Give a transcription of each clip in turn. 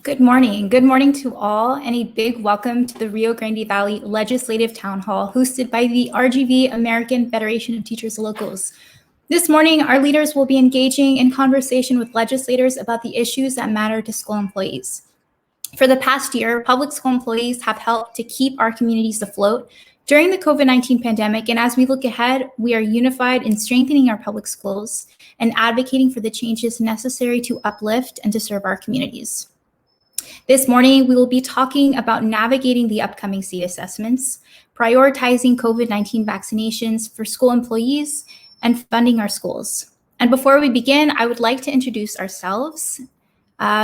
Good morning. Good morning to all, and a big welcome to the Rio Grande Valley Legislative Town Hall hosted by the RGV, American Federation of Teachers Locals. This morning, our leaders will be engaging in conversation with legislators about the issues that matter to school employees. For the past year, public school employees have helped to keep our communities afloat during the COVID-19 pandemic, and as we look ahead, we are unified in strengthening our public schools and advocating for the changes necessary to uplift and to serve our communities. This morning, we will be talking about navigating the upcoming state assessments, prioritizing COVID-19 vaccinations for school employees, and funding our schools. And before we begin, I would like to introduce ourselves.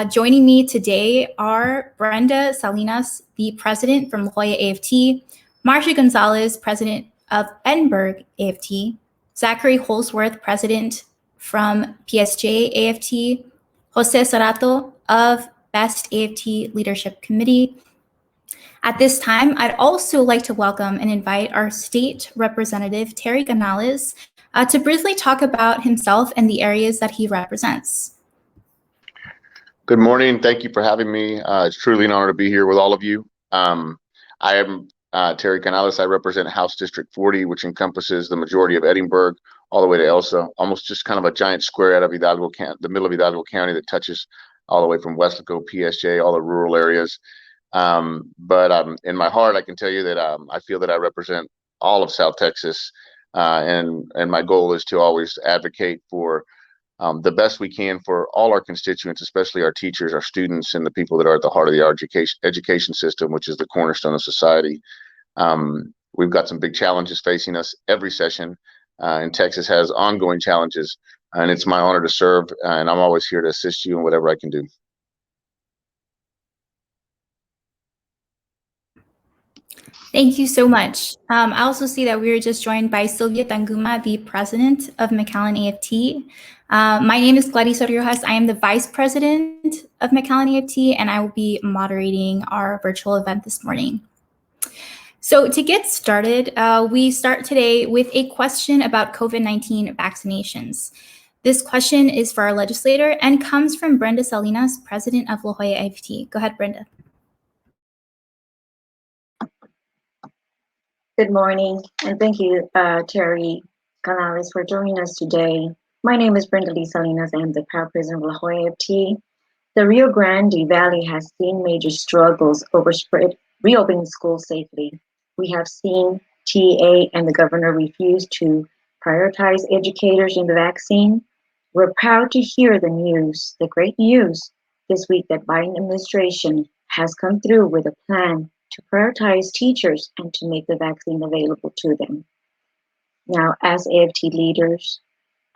Joining me today are Brenda Salinas, the president from La Jolla AFT, Marcia Gonzalez, president of Edinburgh AFT, Zachary Holsworth, president from PSJ AFT, Jose Sarato of Best AFT Leadership Committee. At this time, I'd also like to welcome and invite our state representative, Terry Canales, to briefly talk about himself and the areas that he represents. Good morning. Thank you for having me. It's truly an honor to be here with all of you. I am Terry Canales. I represent House District 40, which encompasses the majority of Edinburgh all the way to Elsa, almost just kind of a giant square out of Hidalgo, the middle of Hidalgo County that touches all the way from Westlaco, PSJ, all the rural areas. But in my heart, I can tell you that I feel that I represent all of South Texas, and my goal is to always advocate for the best we can for all our constituents, especially our teachers, our students, and the people that are at the heart of the education system, which is the cornerstone of society. We've got some big challenges facing us every session, and Texas has ongoing challenges. And it's my honor to serve, and I'm always here to assist you in whatever I can do. Thank you so much. I also see that we were just joined by Sylvia Tanguma, the president of McAllen AFT. My name is Clarissa Riojas. I am the vice president of McAllen AFT, and I will be moderating our virtual event this morning. So to get started, we start today with a question about COVID-19 vaccinations. This question is for our legislator and comes from Brenda Salinas, president of La Jolla AFT. Go ahead, Brenda. Good morning, and thank you, Terry Canales, for joining us today. My name is Brenda Lee Salinas. I am the proud president of La Jolla AFT. The Rio Grande Valley has seen major struggles over reopening schools safely. We have seen TA and the governor refuse to prioritize educators in the vaccine. We're proud to hear the news, the great news this week that Biden administration has come through with a plan to prioritize teachers and to make the vaccine available to them. Now, as AFT leaders,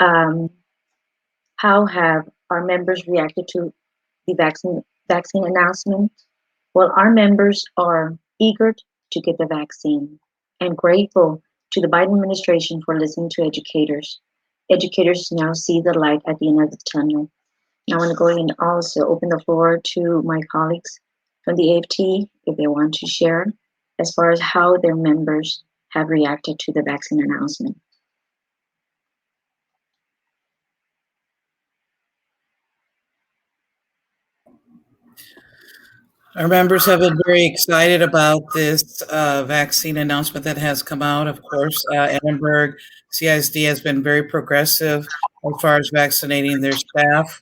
how have our members reacted to the vaccine announcement? Well, our members are eager to get the vaccine and grateful to the Biden administration for listening to educators. Educators now see the light at the end of the tunnel. Now I want to go ahead and also open the floor to my colleagues from the AFT if they want to share as far as how their members have reacted to the vaccine announcement. Our members have been very excited about this vaccine announcement that has come out. Of course, Edinburgh CISD has been very progressive as far as vaccinating their staff.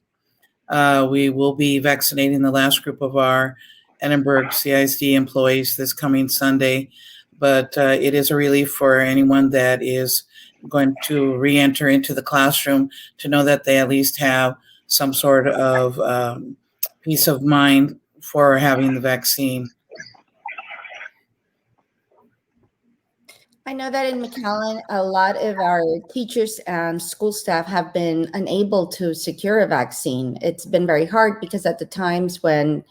We will be vaccinating the last group of our Edinburgh CISD employees this coming Sunday, but it is a relief for anyone that is going to re-enter into the classroom to know that they at least have some sort of peace of mind for having the vaccine. I know that in McAllen, a lot of our teachers and school staff have been unable to secure a vaccine. It's been very hard because at the times when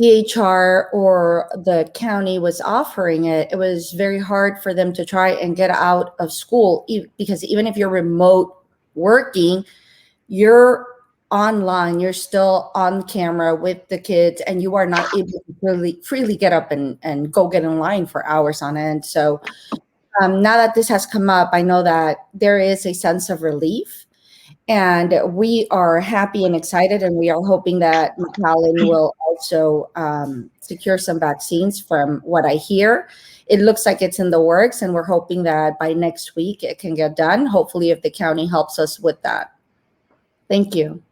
DHR or the county was offering it, it was very hard for them to try and get out of school because even if you're remote working, you're online, you're still on camera with the kids, and you are not able to freely get up and go get in line for hours on end. So now that this has come up, I know that there is a sense of relief, and we are happy and excited, and we are hoping that McAllen will also secure some vaccines. From what I hear, it looks like it's in the works, and we're hoping that by next week it can get done, hopefully if the county helps us with that. Thank you.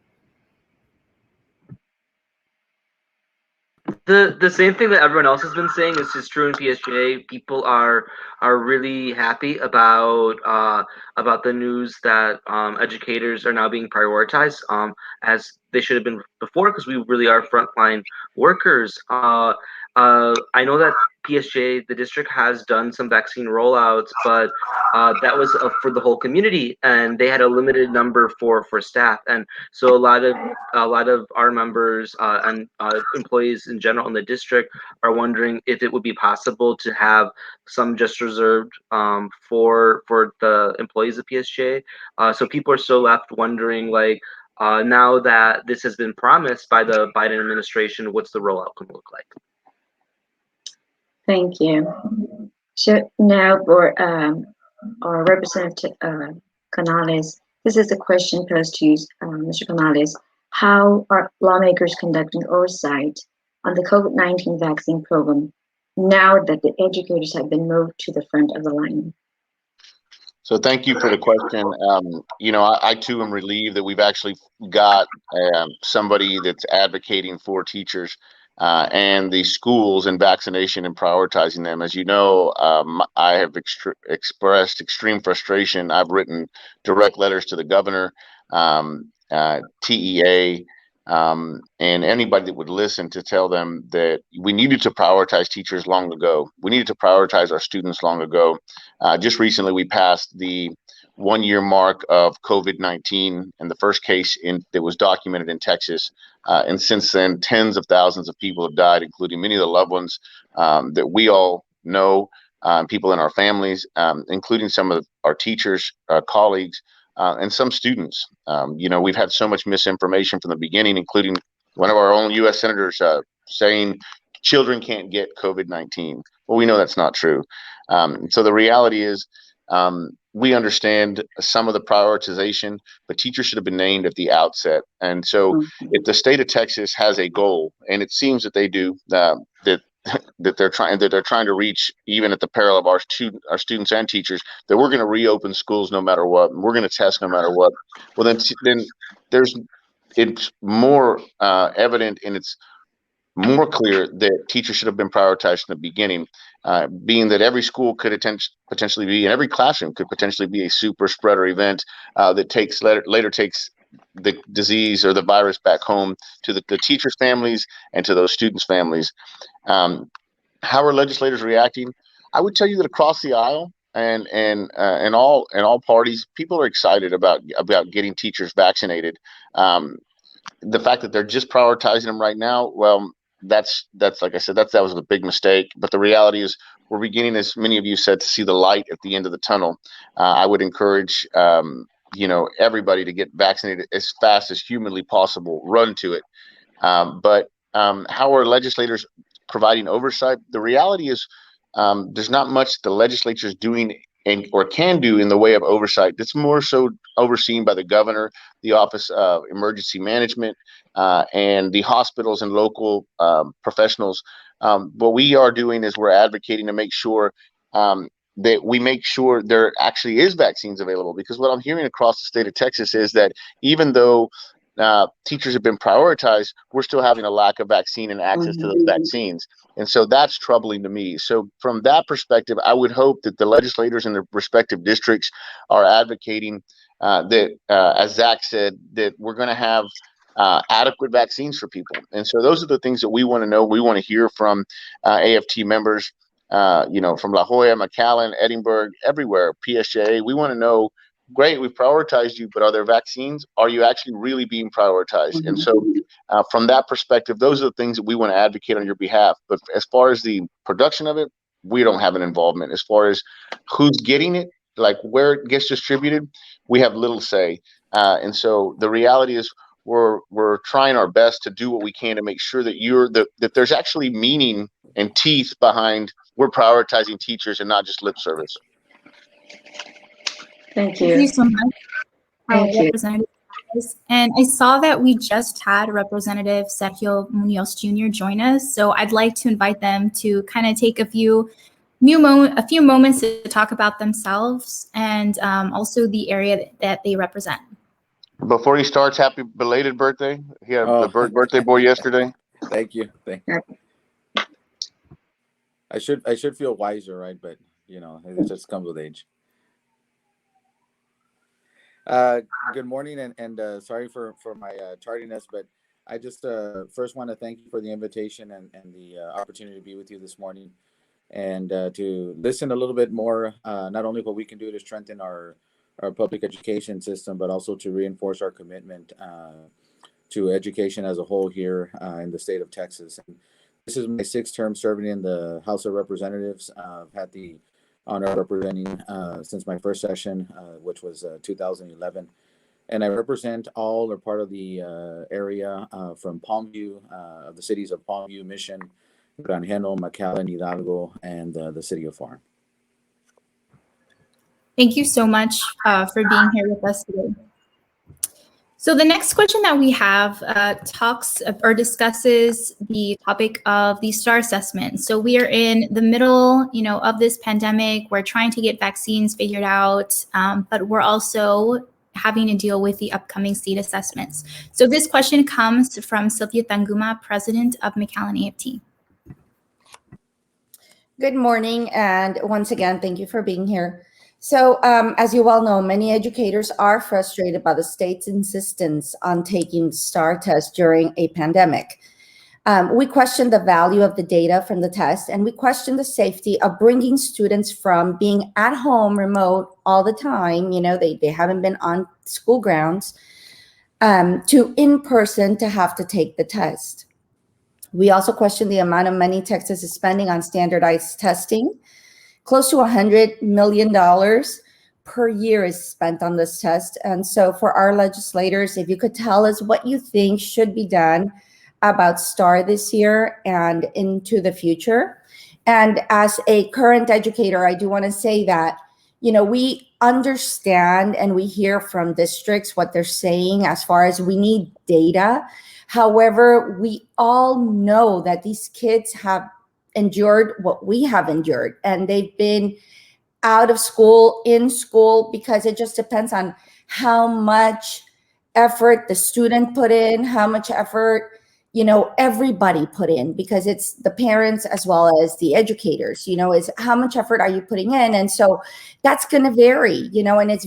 The same thing that everyone else has been saying is just true in PSJA. People are really happy about the news that educators are now being prioritized, as they should have been before, because we really are frontline workers. I know that PSJA, the district, has done some vaccine rollouts, but that was for the whole community, and they had a limited number for staff, and so a lot of our members and employees in general in the district are wondering if it would be possible to have some just reserved for the employees of PSJA. So people are still left wondering, like, now that this has been promised by the Biden administration, what's the rollout going to look like? Thank you. So now for our Representative Canales, this is a question posed to you, Mr. Canales. How are lawmakers conducting oversight on the COVID-19 vaccine program now that the educators have been moved to the front of the line? So thank you for the question. I too am relieved that we've actually got somebody that's advocating for teachers and the schools and vaccination and prioritizing them. As you know, I have expressed extreme frustration. I've written direct letters to the governor, TEA, and anybody that would listen, to tell them that we needed to prioritize teachers long ago. We needed to prioritize our students long ago. Just recently, we passed the 1-year mark of COVID-19 and the first case that was documented in Texas. And since then, tens of thousands of people have died, including many of the loved ones that we all know, people in our families, including some of our teachers, colleagues, and some students. We've had so much misinformation from the beginning, including one of our own U.S. senators saying children can't get COVID-19. Well, we know that's not true. So the reality is, we understand some of the prioritization, but teachers should have been named at the outset. And so if the state of Texas has a goal, and it seems that they do, that they're trying to reach, even at the peril of our students and teachers, that we're going to reopen schools no matter what, and we're going to test no matter what. Well, then it's more evident, and it's more clear that teachers should have been prioritized in the beginning, being that every school could potentially be, and every classroom could potentially be a super spreader event that later takes the disease or the virus back home to the teachers' families and to those students' families. How are legislators reacting? I would tell you that across the aisle and all parties, people are excited about getting teachers vaccinated. The fact that they're just prioritizing them right now, well, that's like I said, that was a big mistake. But the reality is, we're beginning, as many of you said, to see the light at the end of the tunnel. I would encourage everybody to get vaccinated as fast as humanly possible. Run to it. But how are legislators providing oversight? The reality is, there's not much the legislature is doing or can do in the way of oversight. It's more so overseen by the governor, the Office of Emergency Management, and the hospitals and local professionals. What we are doing is we're advocating to make sure that we make sure there actually is vaccines available, because what I'm hearing across the state of Texas is that even though teachers have been prioritized, we're still having a lack of vaccine and access to those vaccines. And so that's troubling to me. So from that perspective, I would hope that the legislators in their respective districts are advocating that, as Zach said, that we're going to have adequate vaccines for people. And so those are the things that we want to know. We want to hear from AFT members, from La Jolla, McAllen, Edinburgh, everywhere, PSJA. We want to know, great, we've prioritized you, but are there vaccines? Are you actually really being prioritized? And so from that perspective, those are the things that we want to advocate on your behalf. But as far as the production of it, we don't have an involvement. As far as who's getting it, like where it gets distributed, we have little say. And so the reality is, we're trying our best to do what we can to make sure that that there's actually meaning and teeth behind we're prioritizing teachers and not just lip service. Thank you. Thank you so much, Thank you. Representative guys. And I saw that we just had Representative Sergio Munoz Jr. join us, so I'd like to invite them to kind of take a few moments to talk about themselves and also the area that they represent. Before he starts, happy belated birthday. He had the birthday boy yesterday. Thank you. I should feel wiser, right? But you know, it just comes with age. Good morning, and sorry for my tardiness, but I just first want to thank you for the invitation and the opportunity to be with you this morning, and to listen a little bit more, not only what we can do to strengthen our public education system, but also to reinforce our commitment to education as a whole here in the state of Texas. And this is my 6th term serving in the House of Representatives. I've had the honor of representing since my first session, which was 2011. And I represent all or part of the area from Palmview, the cities of Palmview, Mission, Granjeno, McAllen, Hidalgo, and the city of Farm. Thank you so much for being here with us today. So the next question that we have talks or discusses the topic of the STAAR assessment. So we are in the middle, of this pandemic. We're trying to get vaccines figured out, but we're also having to deal with the upcoming state assessments. So this question comes from Sylvia Tanguma, president of McAllen AFT. Good morning, and once again, thank you for being here. So as you well know, many educators are frustrated by the state's insistence on taking STAAR tests during a pandemic. We question the value of the data from the test, and we question the safety of bringing students from being at home remote all the time, they haven't been on school grounds, to in person to have to take the test. We also question the amount of money Texas is spending on standardized testing. Close to $100 million per year is spent on this test. And so for our legislators, if you could tell us what you think should be done about STAAR this year and into the future. And as a current educator, I do want to say that, we understand and we hear from districts what they're saying as far as we need data. However, we all know that these kids have endured what we have endured, and they've been out of school, in school, because it just depends on how much effort the student put in, how much effort, everybody put in, because it's the parents as well as the educators, is how much effort are you putting in? And so that's going to vary, and it's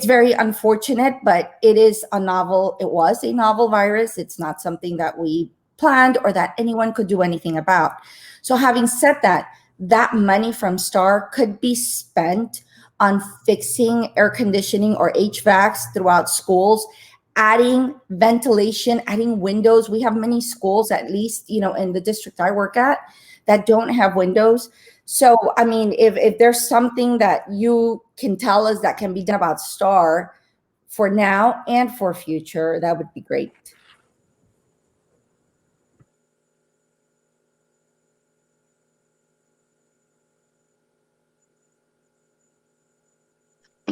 very unfortunate, but it was a novel virus. It's not something that we planned or that anyone could do anything about. So having said that, that money from STAAR could be spent on fixing air conditioning or HVACs throughout schools, adding ventilation, adding windows. We have many schools, at least, in the district I work at, that don't have windows. So, I mean, if there's something that you can tell us that can be done about STAAR for now and for future, that would be great.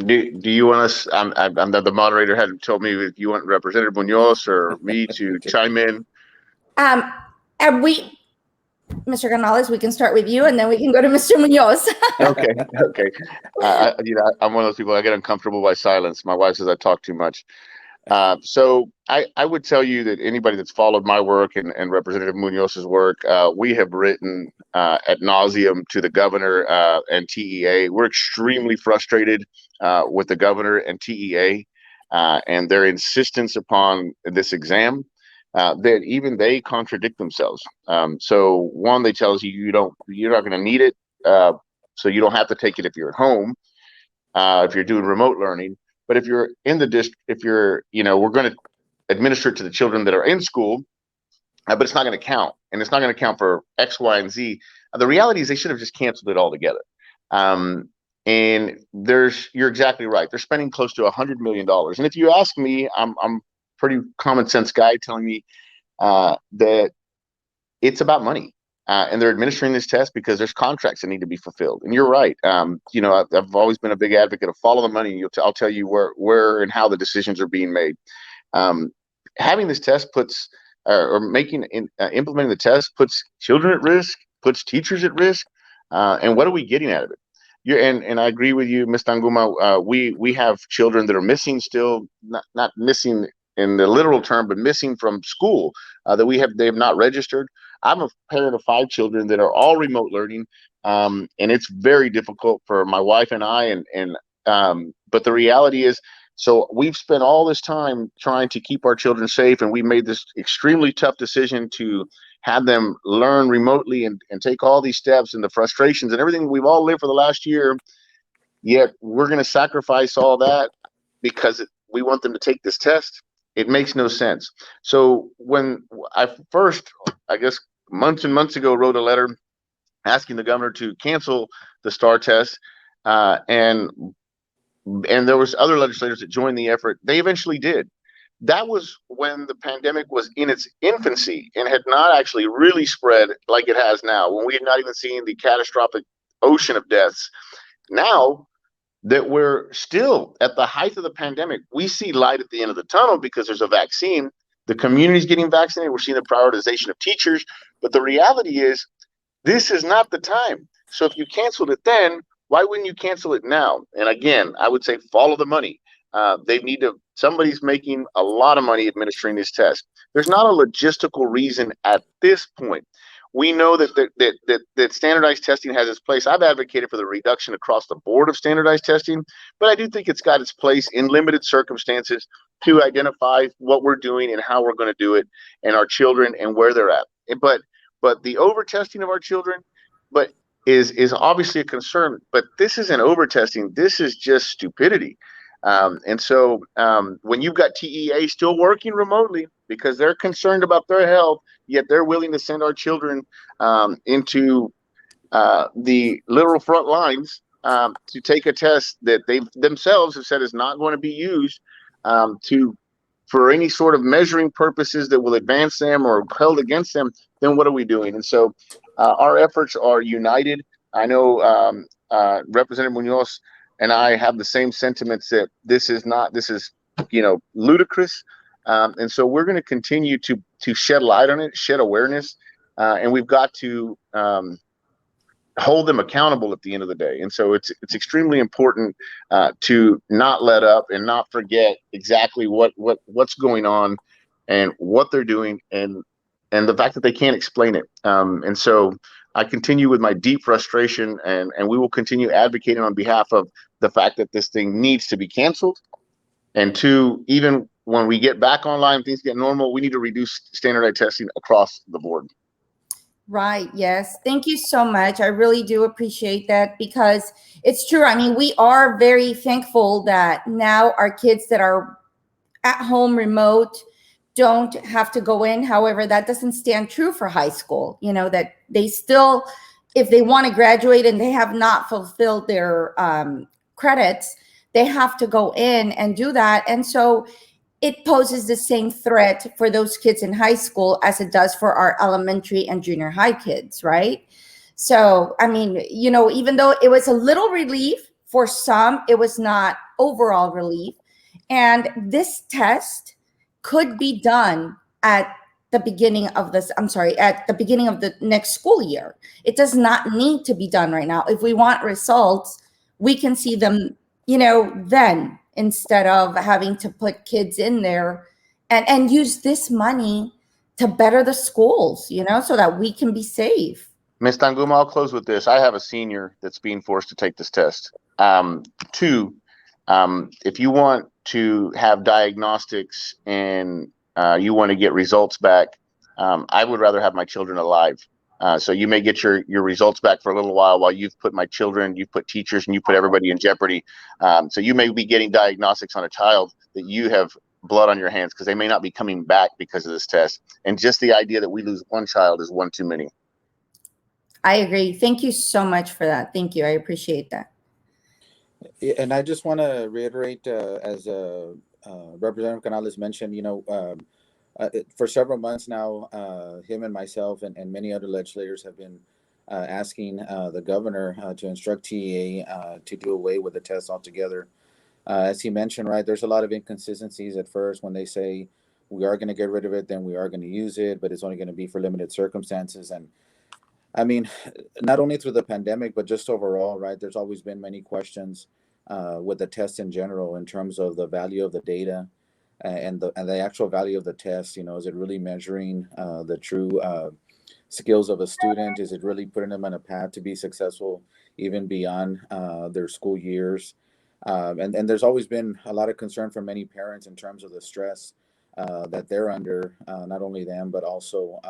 Do you want us? I'm the moderator had told me if you want Representative Munoz or me to chime in. And Mr. Canales, we can start with you, and then we can go to Mr. Munoz. Okay. I'm one of those people. I get uncomfortable by silence. My wife says I talk too much. So I would tell you that anybody that's followed my work and Representative Munoz's work, we have written ad nauseum to the governor and TEA. We're extremely frustrated with the governor and TEA and their insistence upon this exam. That even they contradict themselves. So one, they tell us you're not going to need it, so you don't have to take it if you're at home, if you're doing remote learning. But if you're in the district, we're going to administer it to the children that are in school, but it's not going to count, and it's not going to count for X, Y, and Z. The reality is they should have just canceled it altogether. And you're exactly right. They're spending close to $100 million. And if you ask me, I'm pretty common sense guy telling me that it's about money. and they're administering this test because there's contracts that need to be fulfilled. And you're right. I've always been a big advocate of follow the money. I'll tell you where and how the decisions are being made. Having this test puts implementing the test puts children at risk, puts teachers at risk. And what are we getting out of it? And I agree with you, Ms. Tanguma. We have children that are missing still, not missing in the literal term, but missing from school that they have not registered. I'm a parent of 5 children that are all remote learning, and it's very difficult for my wife and I. But the reality is, so we've spent all this time trying to keep our children safe, and we made this extremely tough decision to have them learn remotely and take all these steps and the frustrations and everything we've all lived for the last year. Yet we're going to sacrifice all that because we want them to take this test. It makes no sense. So when I first, I guess months and months ago, wrote a letter asking the governor to cancel the STAAR test, and there was other legislators that joined the effort. They eventually did. That was when the pandemic was in its infancy and had not actually really spread like it has now, when we had not even seen the catastrophic ocean of deaths. Now that we're still at the height of the pandemic, we see light at the end of the tunnel because there's a vaccine. The community's getting vaccinated. We're seeing the prioritization of teachers. But the reality is, this is not the time. So if you canceled it then, why wouldn't you cancel it now? And again, I would say follow the money. Somebody's making a lot of money administering this test. There's not a logistical reason at this point. We know that standardized testing has its place. I've advocated for the reduction across the board of standardized testing, but I do think it's got its place in limited circumstances to identify what we're doing and how we're going to do it, and our children and where they're at. But the over testing of our children, is obviously a concern. But this isn't over testing. This is just stupidity. And so when you've got TEA still working remotely because they're concerned about their health, yet they're willing to send our children into the literal front lines to take a test that they themselves have said is not going to be used for any sort of measuring purposes that will advance them or held against them, then what are we doing? And so our efforts are united. I know Representative Munoz and I have the same sentiments that this is ludicrous. And so we're going to continue to shed light on it, shed awareness, and we've got to hold them accountable at the end of the day. And so it's extremely important to not let up and not forget exactly what's going on and what they're doing and the fact that they can't explain it. And so I continue with my deep frustration, and we will continue advocating on behalf of the fact that this thing needs to be canceled. And 2, even when we get back online, things get normal, we need to reduce standardized testing across the board. Right. Yes. Thank you so much. I really do appreciate that, because it's true. I mean, we are very thankful that now our kids that are at home remote don't have to go in. However, that doesn't stand true for high school, that they still, if they want to graduate and they have not fulfilled their credits, they have to go in and do that. And so it poses the same threat for those kids in high school as it does for our elementary and junior high kids, right? So, I mean, even though it was a little relief for some, it was not overall relief. And this test could be done at the beginning of the next school year. It does not need to be done right now. If we want results, we can see them, then, instead of having to put kids in there and use this money to better the schools, so that we can be safe. Ms. Tanguma, I'll close with this. I have a senior that's being forced to take this test. 2, if you want to have diagnostics and you want to get results back, I would rather have my children alive. So you may get your results back for a little while you've put my children, you've put teachers, and you put everybody in jeopardy. So you may be getting diagnostics on a child that you have blood on your hands because they may not be coming back because of this test. And just the idea that we lose one child is one too many. I agree. Thank you so much for that. Thank you. I appreciate that. And I just want to reiterate, as Representative Canales mentioned, for several months now, him and myself and many other legislators have been asking the governor to instruct TEA to do away with the test altogether. As he mentioned, right, there's a lot of inconsistencies at first when they say we are going to get rid of it, then we are going to use it, but it's only going to be for limited circumstances. And I mean, not only through the pandemic, but just overall, right, there's always been many questions with the test in general in terms of the value of the data and the actual value of the test. You know, is it really measuring the true skills of a student? Is it really putting them on a path to be successful even beyond their school years? And there's always been a lot of concern from many parents in terms of the stress that they're under, not only them, but also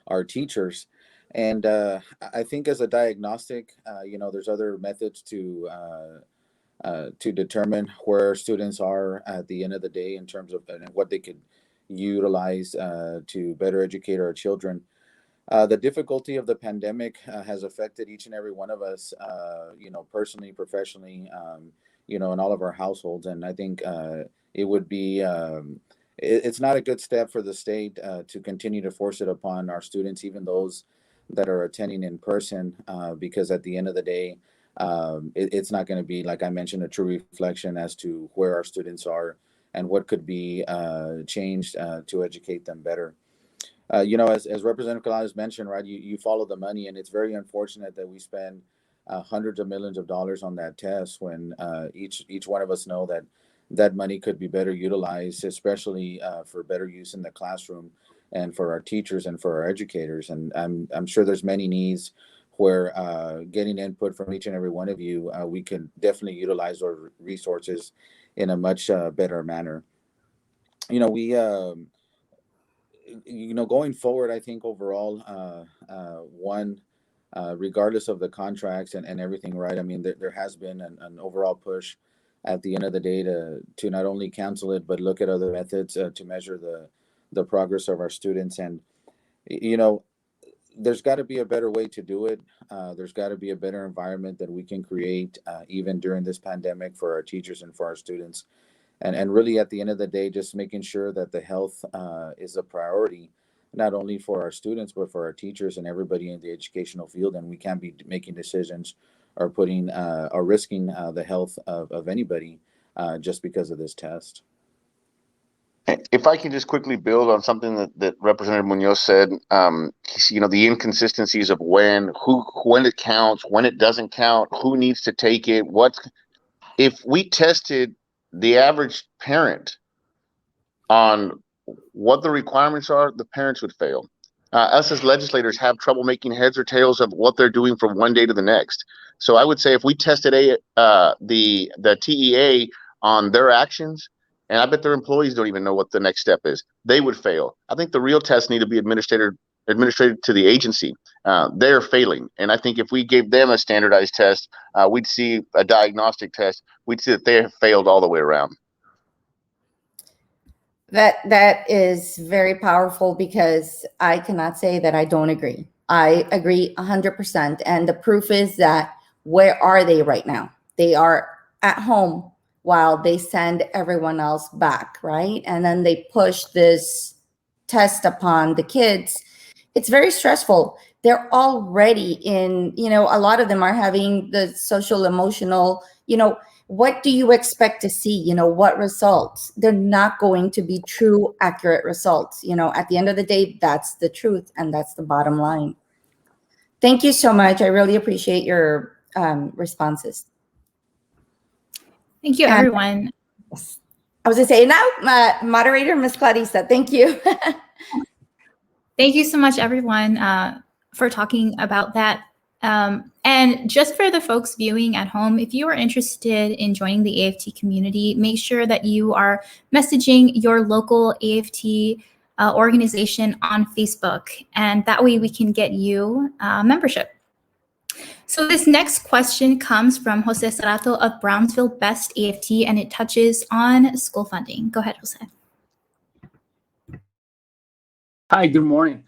our teachers. And I think as a diagnostic, you know, there's other methods to determine where students are at the end of the day in terms of what they could utilize to better educate our children. The difficulty of the pandemic has affected each and every one of us, you know, personally, professionally, you know, in all of our households. And I think it would be, it's not a good step for the state to continue to force it upon our students, even those that are attending in person, because at the end of the day, it's not going to be, like I mentioned, a true reflection as to where our students are and what could be changed to educate them better. You know, as Representative Canales mentioned, right, you follow the money, and it's very unfortunate that we spend hundreds of millions of dollars on that test when each one of us know that that money could be better utilized, especially for better use in the classroom and for our teachers and for our educators. And I'm sure there's many needs where getting input from each and every one of you, we can definitely utilize our resources in a much better manner. You know, we you know, going forward, I think overall, regardless of the contracts and everything, right? I mean, there has been an overall push at the end of the day to not only cancel it, but look at other methods to measure the progress of our students. And, you know, there's got to be a better way to do it. There's got to be a better environment that we can create even during this pandemic for our teachers and for our students. And really, at the end of the day, just making sure that the health is a priority, not only for our students, but for our teachers and everybody in the educational field. And we can't be making decisions or putting or risking the health of anybody just because of this test. If I can just quickly build on something that Representative Munoz said, you know, the inconsistencies of when it counts, when it doesn't count, who needs to take it, if we tested the average parent on what the requirements are, the parents would fail. Us as legislators have trouble making heads or tails of what they're doing from one day to the next. So I would say if we tested the TEA on their actions, and I bet their employees don't even know what the next step is, they would fail. I think the real tests need to be administered to the agency. They're failing. And I think if we gave them a standardized test, we'd see a diagnostic test, we'd see that they have failed all the way around. That is very powerful, because I cannot say that I don't agree. I agree 100%. And the proof is that where are they right now? They are at home while they send everyone else back, right? And then they push this test upon the kids. It's very stressful. They're already in, you know, a lot of them are having the social, emotional, you know, what do you expect to see? You know, what results? They're not going to be true, accurate results. You know, at the end of the day, that's the truth, and that's the bottom line. Thank you so much. I really appreciate your responses. Thank you, everyone. I was going to say, now, moderator, Ms. Clarissa, thank you. Thank you so much, everyone, for talking about that. And just for the folks viewing at home, if you are interested in joining the AFT community, make sure that you are messaging your local AFT organization on Facebook, and that way we can get you membership. So this next question comes from Jose Sarato of Brownsville Best AFT, and it touches on school funding. Go ahead, Jose. Hi, good morning.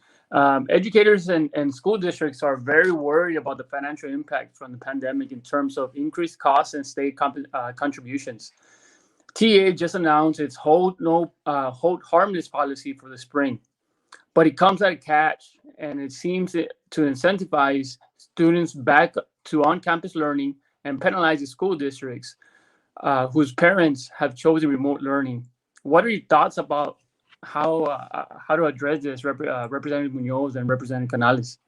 Educators and school districts are very worried about the financial impact from the pandemic in terms of increased costs and state contributions. TA just announced its hold harmless policy for the spring, but it comes at a catch, and it seems to incentivize students back to on-campus learning and penalize the school districts whose parents have chosen remote learning. What are your thoughts about how to address this, Representative Munoz and Representative Canales?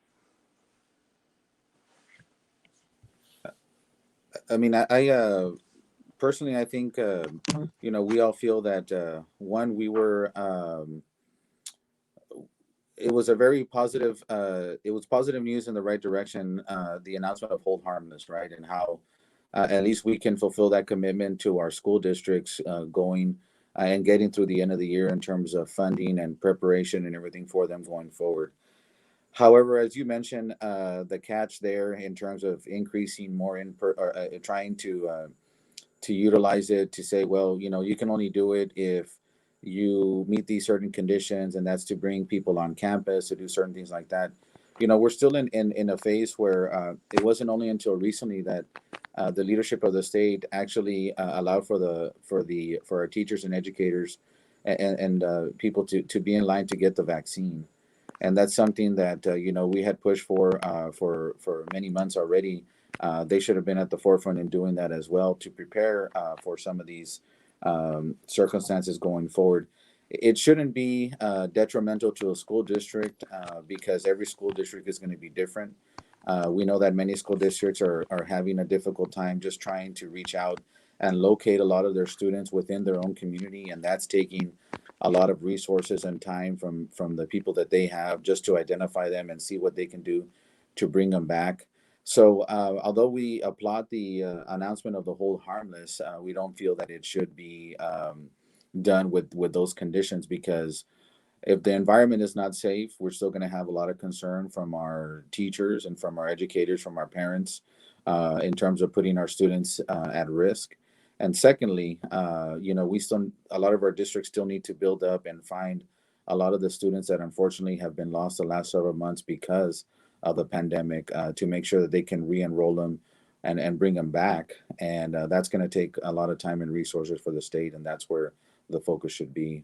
I mean, I personally, I think, you know, we all feel that, one, we were, it was a very positive, it was positive news in the right direction, the announcement of hold harmless, right? And how at least we can fulfill that commitment to our school districts going and getting through the end of the year in terms of funding and preparation and everything for them going forward. However, as you mentioned, the catch there in terms of increasing more trying to utilize it to say, well, you know, you can only do it if you meet these certain conditions, and that's to bring people on campus to do certain things like that. You know, we're still in a phase where it wasn't only until recently that the leadership of the state actually allowed for our teachers and educators and people to be in line to get the vaccine. And that's something that you know, we had pushed for many months already. They should have been at the forefront in doing that as well to prepare for some of these circumstances going forward. It shouldn't be detrimental to a school district because every school district is going to be different. We know that many school districts are having a difficult time just trying to reach out and locate a lot of their students within their own community, and that's taking a lot of resources and time from the people that they have just to identify them and see what they can do to bring them back. So although we applaud the announcement of the hold harmless, we don't feel that it should be done with those conditions, because if the environment is not safe, we're still going to have a lot of concern from our teachers and from our educators, from our parents, in terms of putting our students at risk. And secondly, you know, a lot of our districts still need to build up and find a lot of the students that unfortunately have been lost the last several months because of the pandemic, to make sure that they can re-enroll them and bring them back. And that's going to take a lot of time and resources for the state, and that's where the focus should be.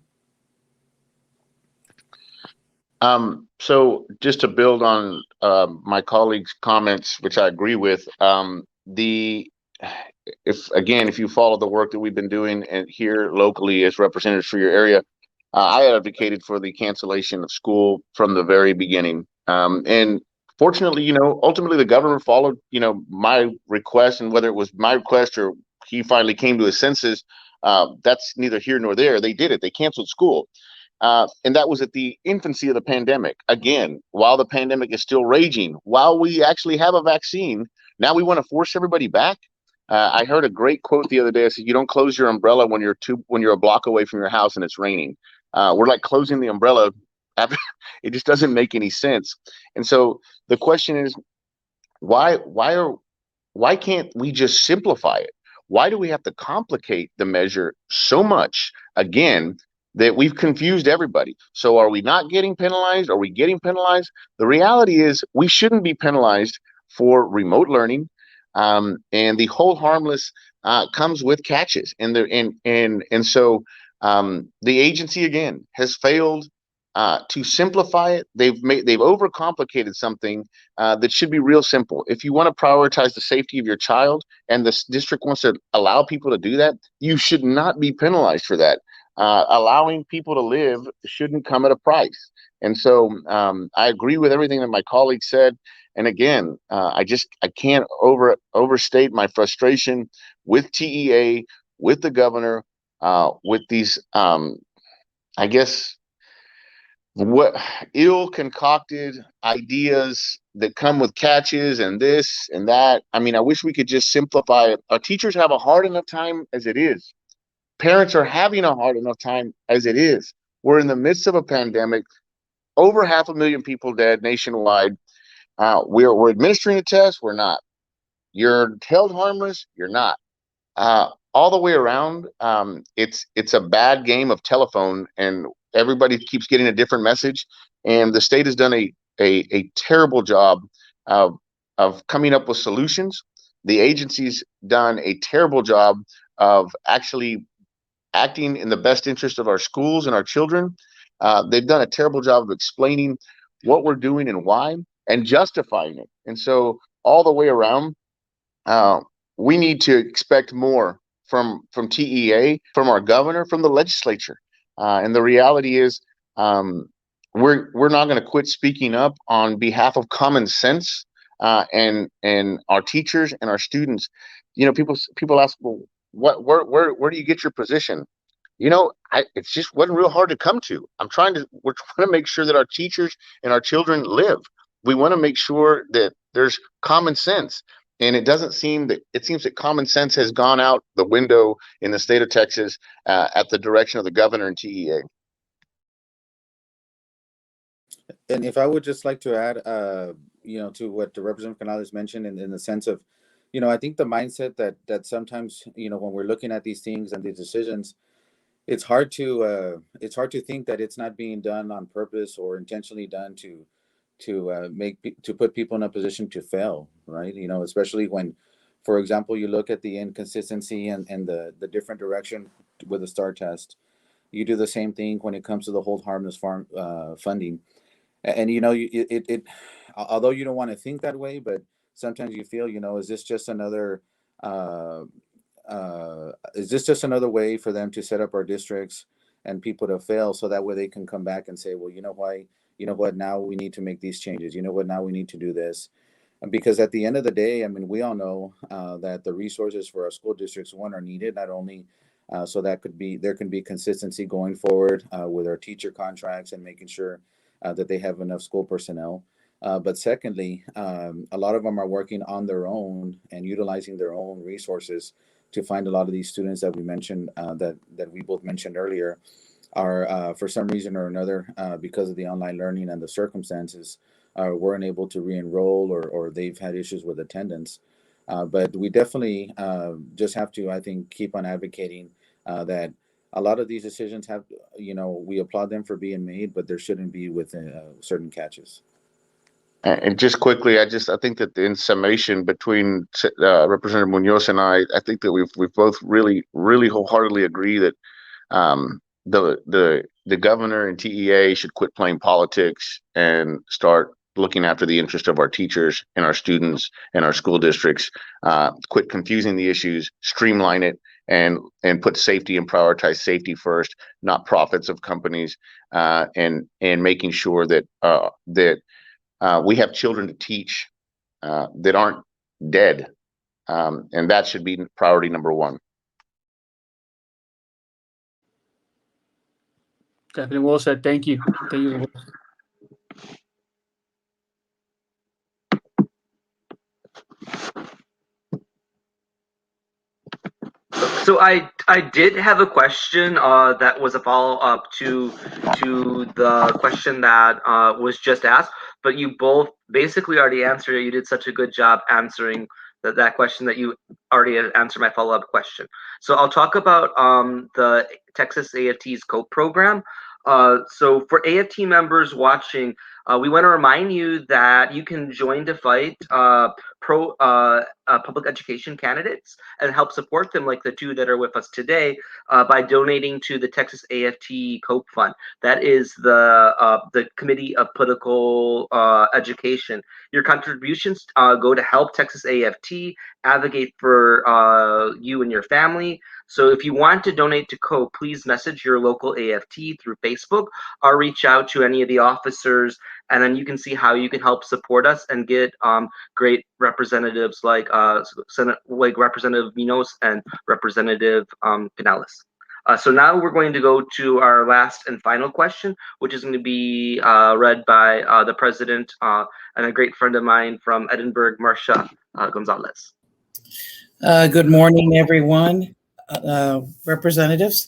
So just to build on my colleague's comments, which I agree with, if you follow the work that we've been doing and here locally as representatives for your area, I advocated for the cancellation of school from the very beginning. And fortunately, you know, ultimately the governor followed, you know, my request, and whether it was my request or he finally came to his senses, that's neither here nor there. They did it. They canceled school. And that was at the infancy of the pandemic. Again, while the pandemic is still raging, while we actually have a vaccine, now we want to force everybody back. I heard a great quote the other day. I said, "You don't close your umbrella when you're a block away from your house and it's raining." We're like closing the umbrella after. It just doesn't make any sense. And so the question is, why can't we just simplify it? Why do we have to complicate the measure so much? Again, that we've confused everybody. So are we not getting penalized? Are we getting penalized? The reality is we shouldn't be penalized for remote learning. And the hold harmless comes with catches. And so the agency again has failed to simplify it. They've overcomplicated something that should be real simple. If you want to prioritize the safety of your child and the district wants to allow people to do that, you should not be penalized for that. Allowing people to live shouldn't come at a price. And so I agree with everything that my colleague said. And again, I can't overstate my frustration with TEA, with the governor, with these, I guess, what ill concocted ideas that come with catches and this and that. I mean, I wish we could just simplify it. Our teachers have a hard enough time as it is. Parents are having a hard enough time as it is. We're in the midst of a pandemic, over 500,000 people dead nationwide. We're administering a test. We're not. You're held harmless. You're not. All the way around, it's a bad game of telephone, and everybody keeps getting a different message. And the state has done a terrible job of coming up with solutions. The agency's done a terrible job of actually acting in the best interest of our schools and our children. They've done a terrible job of explaining what we're doing and why, and justifying it. And so all the way around, we need to expect more from TEA, from our governor, from the legislature. And the reality is, we're not going to quit speaking up on behalf of common sense, and our teachers and our students. You know, people ask, well, where do you get your position? You know, it's just wasn't real hard to come to. We're trying to make sure that our teachers and our children live. We want to make sure that there's common sense. And it seems that common sense has gone out the window in the state of Texas, at the direction of the governor and TEA. And if I would just like to add, to what the Representative Canales mentioned in the sense of, I think the mindset that sometimes, when we're looking at these things and these decisions, it's hard to think that it's not being done on purpose or intentionally done to put people in a position to fail, right? Especially when, for example, you look at the inconsistency and the different direction with the STAAR test. You do the same thing when it comes to the hold harmless farm funding. And although you don't want to think that way, but sometimes you feel, is this just another way for them to set up our districts and people to fail, so that way they can come back and say, well, you know what, now we need to make these changes. You know what, now we need to do this. Because at the end of the day, I mean, we all know that the resources for our school districts, are needed, not only so there can be consistency going forward with our teacher contracts and making sure that they have enough school personnel. But secondly, a lot of them are working on their own and utilizing their own resources to find a lot of these students that we mentioned, that we both mentioned earlier, are for some reason or another, because of the online learning and the circumstances, weren't able to re-enroll, or they've had issues with attendance. But we definitely just have to, I think, keep on advocating that a lot of these decisions have, we applaud them for being made, but there shouldn't be with certain catches. And just quickly, I think that in summation between Representative Munoz and I think that we've both really wholeheartedly agree that the governor and TEA should quit playing politics and start looking after the interest of our teachers and our students and our school districts. Quit confusing the issues, streamline it, and put safety and prioritize safety first, not profits of companies, and making sure that we have children to teach that aren't dead, and that should be priority number one. Definitely well said. Thank you. Thank you. So I did have a question that was a follow-up to the question that was just asked, but you both basically already answered it. You did such a good job answering that question that you already had answered my follow-up question. So I'll talk about the Texas AFT's COPE program. So for AFT members watching, we want to remind you that you can join to fight public education candidates and help support them, like the two that are with us today, by donating to the Texas AFT COPE Fund. That is the Committee of Political Education. Your contributions go to help Texas AFT advocate for you and your family. So if you want to donate to COPE, please message your local AFT through Facebook or reach out to any of the officers, and then you can see how you can help support us and get great representatives like Representative Munoz and Representative Canales. So now we're going to go to our last and final question, which is going to be read by the president and a great friend of mine from Edinburgh, Marcia Gonzalez. Good morning, everyone. Representatives.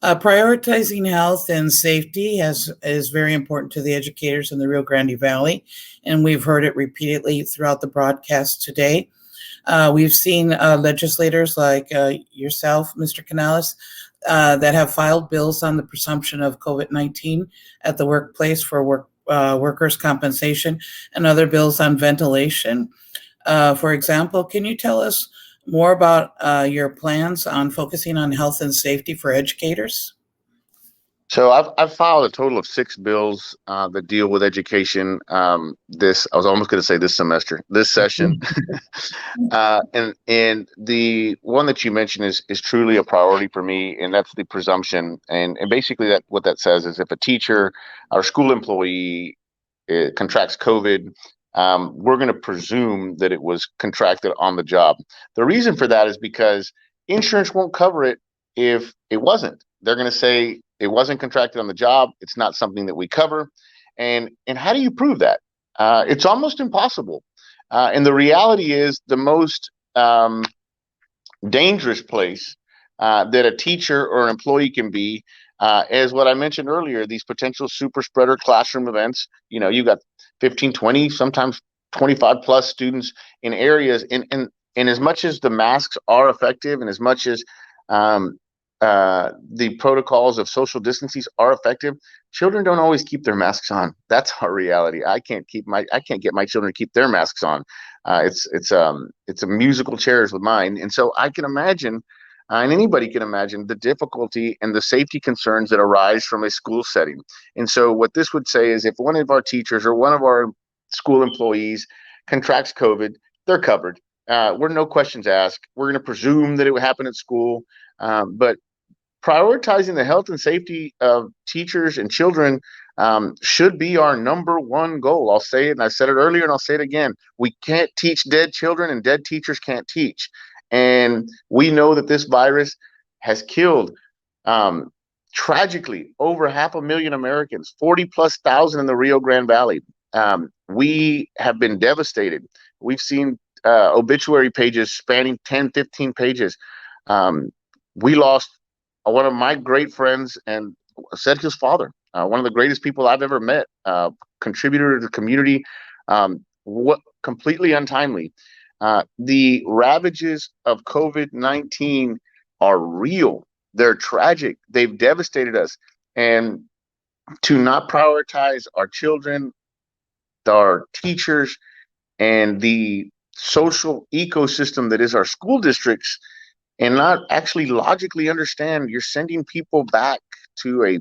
Prioritizing health and safety is very important to the educators in the Rio Grande Valley, and we've heard it repeatedly throughout the broadcast today. We've seen legislators like yourself, Mr. Canales, that have filed bills on the presumption of COVID-19 at the workplace for workers' compensation, and other bills on ventilation. For example, can you tell us more about your plans on focusing on health and safety for educators? So I've filed a total of 6 bills that deal with education. This I was almost going to say this semester, this session, and the one that you mentioned is truly a priority for me, and that's the presumption. And basically that what that says is if a teacher or school employee contracts COVID, we're going to presume that it was contracted on the job. The reason for that is because insurance won't cover it if it wasn't. They're going to say it wasn't contracted on the job. It's not something that we cover. And how do you prove that? It's almost impossible. And the reality is the most dangerous place that a teacher or an employee can be is what I mentioned earlier, these potential super spreader classroom events. You know, you got 15, 20, sometimes 25 plus students in areas. And as much as the masks are effective and as much as the protocols of social distancing are effective, children don't always keep their masks on. That's our reality. I can't get my children to keep their masks on. It's a musical chairs with mine, and so I can imagine, and anybody can imagine the difficulty and the safety concerns that arise from a school setting. And so what this would say is if one of our teachers or one of our school employees contracts COVID, they're covered. We're no questions asked. We're going to presume that it would happen at school, but prioritizing the health and safety of teachers and children should be our number one goal. I'll say it, and I said it earlier, and I'll say it again. We can't teach dead children, and dead teachers can't teach. And we know that this virus has killed, tragically, over 500,000 Americans, 40,000+ in the Rio Grande Valley. We have been devastated. We've seen obituary pages spanning 10, 15 pages. We lost one of my great friends and Sergio's father, one of the greatest people I've ever met, contributor to the community, completely untimely. The ravages of COVID-19 are real. They're tragic. They've devastated us. And to not prioritize our children, our teachers, and the social ecosystem that is our school districts, and not actually logically understand you're sending people back to a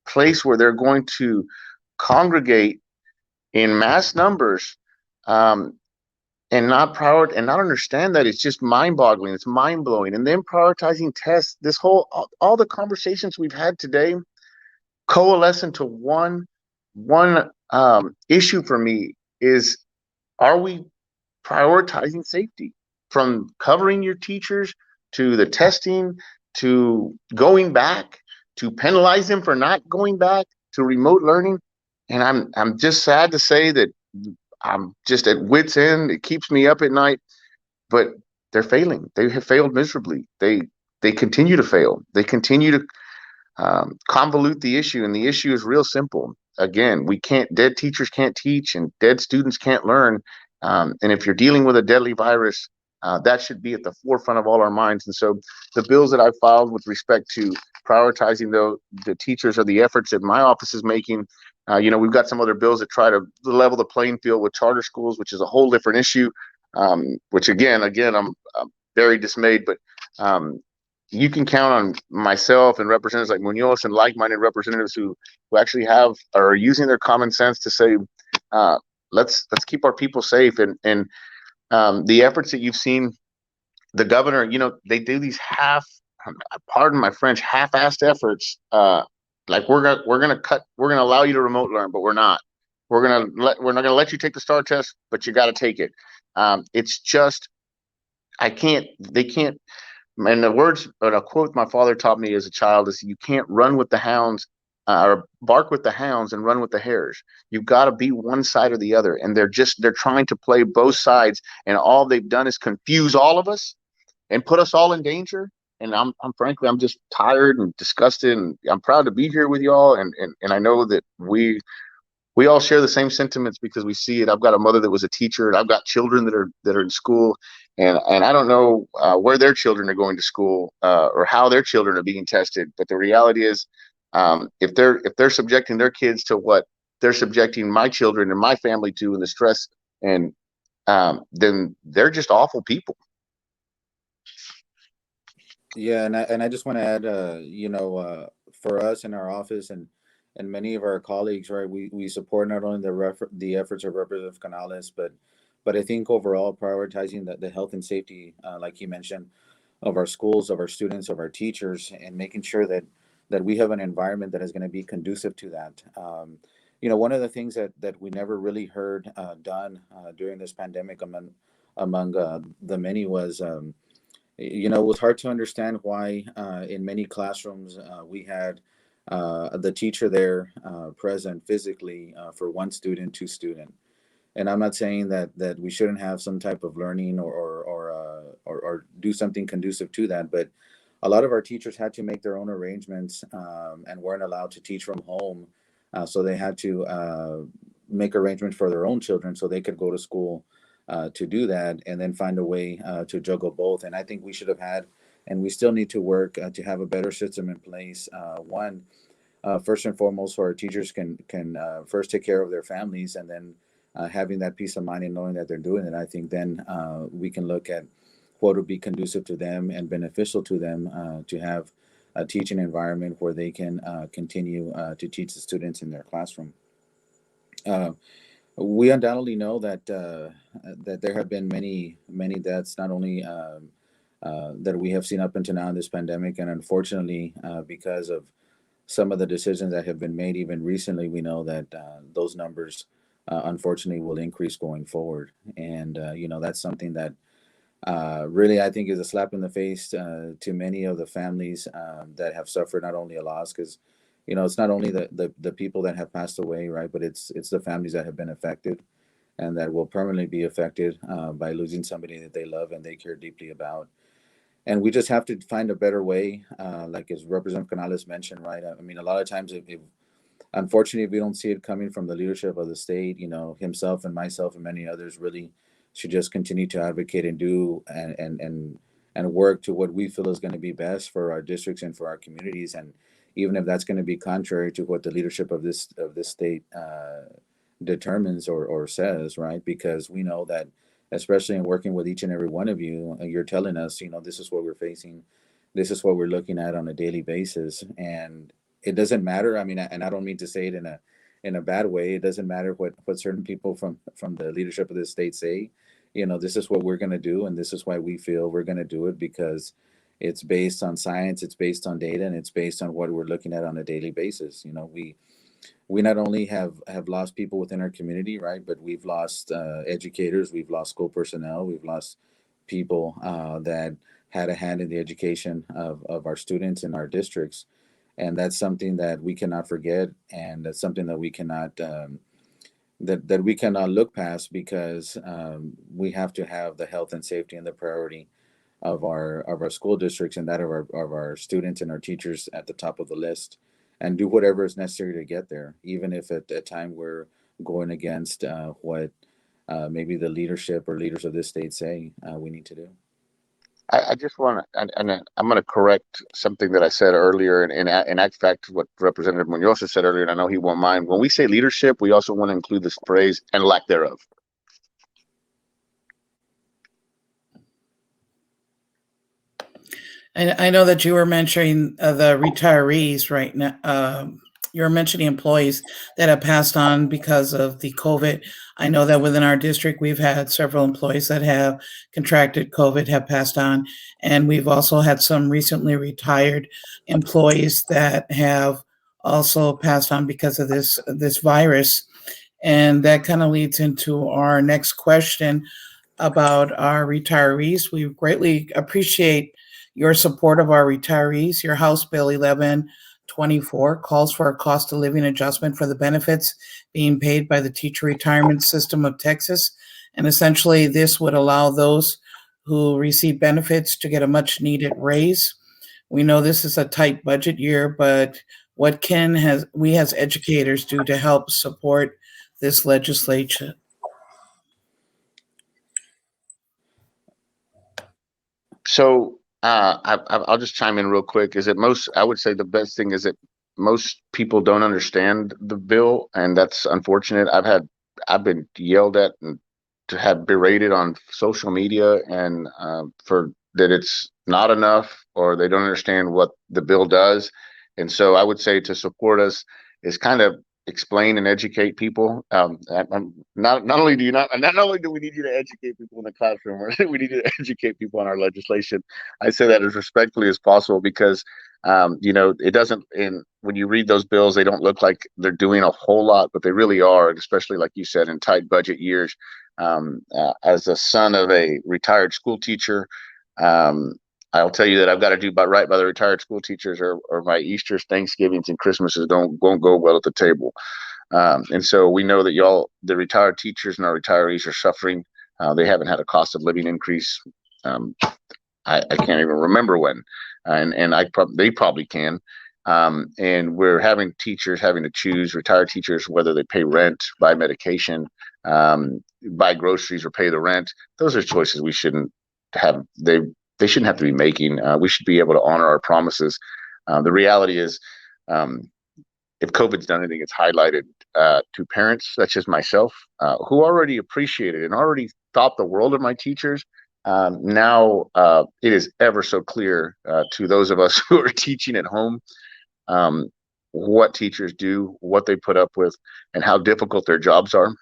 place where they're going to congregate in mass numbers, and not understand that, it's just mind-boggling. It's mind-blowing. And then prioritizing tests. This whole all the conversations we've had today coalesce into one issue for me is, are we prioritizing safety? From covering your teachers to the testing, to going back, to penalize them for not going back, to remote learning. And I'm just sad to say that I'm just at wit's end. It keeps me up at night, but they're failing. They have failed miserably. They continue to fail. They continue to convolute the issue, and the issue is real simple. Again, dead teachers can't teach, and dead students can't learn. And if you're dealing with a deadly virus, that should be at the forefront of all our minds. And so the bills that I filed with respect to prioritizing the teachers are the efforts that my office is making. We've got some other bills that try to level the playing field with charter schools, which is a whole different issue, which again, I'm very dismayed. But you can count on myself and representatives like Munoz and like-minded representatives who actually are using their common sense to say, let's keep our people safe. And the efforts that you've seen, the governor, they do these pardon my French, half-assed efforts. Like we're gonna allow you to remote learn, but we're not. We're not gonna let you take the STAAR test, but you got to take it. It's just, they can't. And a quote my father taught me as a child is, you can't run with the hounds, or bark with the hounds and run with the hares. You've got to be one side or the other. And they're trying to play both sides. And all they've done is confuse all of us and put us all in danger. And I'm frankly, I'm just tired and disgusted, and I'm proud to be here with y'all. And I know that we all share the same sentiments because we see it. I've got a mother that was a teacher, and I've got children that are in school, and I don't know where their children are going to school, or how their children are being tested. But the reality is, if they're subjecting their kids to what they're subjecting my children and my family to, and the stress, and then they're just awful people. Yeah, and I just want to add, for us in our office and many of our colleagues, right, we support not only the efforts of Representative Canales, but I think overall prioritizing the health and safety, like you mentioned, of our schools, of our students, of our teachers, and making sure that we have an environment that is going to be conducive to that. One of the things that we never really heard done during this pandemic among the many was. It was hard to understand why in many classrooms we had the teacher there present physically for one student, two student. And I'm not saying that we shouldn't have some type of learning or do something conducive to that, but a lot of our teachers had to make their own arrangements and weren't allowed to teach from home, so they had to make arrangements for their own children so they could go to school to do that, and then find a way to juggle both. And I think we should have had, and we still need to work to have a better system in place. One, first and foremost, so our teachers can first take care of their families, and then having that peace of mind and knowing that they're doing it. I think then we can look at what would be conducive to them and beneficial to them to have a teaching environment where they can continue to teach the students in their classroom. We undoubtedly know that there have been many deaths, not only that we have seen up until now in this pandemic, and unfortunately, because of some of the decisions that have been made, even recently, we know that those numbers, unfortunately, will increase going forward. And that's something that really I think is a slap in the face to many of the families that have suffered not only a loss, because it's not only the people that have passed away, right? But it's the families that have been affected and that will permanently be affected by losing somebody that they love and they care deeply about. And we just have to find a better way, like as Representative Canales mentioned, right? I mean, a lot of times, if unfortunately, if we don't see it coming from the leadership of the state, himself and myself and many others really should just continue to advocate and do and work to what we feel is going to be best for our districts and for our communities. And even if that's going to be contrary to what the leadership of this state determines or says, right? Because we know that, especially in working with each and every one of you, you're telling us, this is what we're facing, this is what we're looking at on a daily basis, and it doesn't matter. I mean, and I don't mean to say it in a bad way. It doesn't matter what certain people from the leadership of this state say. This is what we're going to do, and this is why we feel we're going to do it, because it's based on science, it's based on data, and it's based on what we're looking at on a daily basis. We not only have lost people within our community, right, but we've lost educators, we've lost school personnel, we've lost people that had a hand in the education of our students in our districts. And that's something that we cannot forget, and that's something that we cannot that we cannot look past, because we have to have the health and safety and the priority of our school districts and that of our students and our teachers at the top of the list, and do whatever is necessary to get there, even if at that time we're going against what maybe the leadership or leaders of this state say we need to do. I just want to, and I'm going to correct something that I said earlier, and in fact, what Representative Munoz said earlier, and I know he won't mind. When we say leadership, we also want to include this phrase "and lack thereof." And I know that you were mentioning the retirees right now. You're mentioning employees that have passed on because of the COVID. I know that within our district, we've had several employees that have contracted COVID, have passed on. And we've also had some recently retired employees that have also passed on because of this virus. And that kind of leads into our next question about our retirees. We greatly appreciate your support of our retirees. Your House Bill 1124 calls for a cost of living adjustment for the benefits being paid by the Teacher Retirement System of Texas. And essentially, this would allow those who receive benefits to get a much needed raise. We know this is a tight budget year, but what can we as educators do to help support this legislation? So I'll just chime in real quick. I would say the best thing is that most people don't understand the bill, and that's unfortunate. I've been yelled at and to have berated on social media and for that it's not enough, or they don't understand what the bill does. And so I would say to support us is kind of explain and educate people. Not only do we need you to educate people in the classroom, we need you to educate people on our legislation. I say that as respectfully as possible because it doesn't. When you read those bills, they don't look like they're doing a whole lot, but they really are, and especially like you said, in tight budget years. As a son of a retired school teacher, I'll tell you that I've got to do right by the retired school teachers, or my Easters, Thanksgivings, and Christmases won't go well at the table. And so we know that the retired teachers and our retirees are suffering. They haven't had a cost of living increase. I can't even remember when, and they probably can. And we're having teachers having to choose, retired teachers, whether they pay rent, buy medication, buy groceries, or pay the rent. Those are choices we shouldn't have. They shouldn't have to be making. We should be able to honor our promises. The reality is, if COVID's done anything, it's highlighted to parents such as myself, who already appreciated and already thought the world of my teachers. Now it is ever so clear to those of us who are teaching at home what teachers do, what they put up with, and how difficult their jobs are.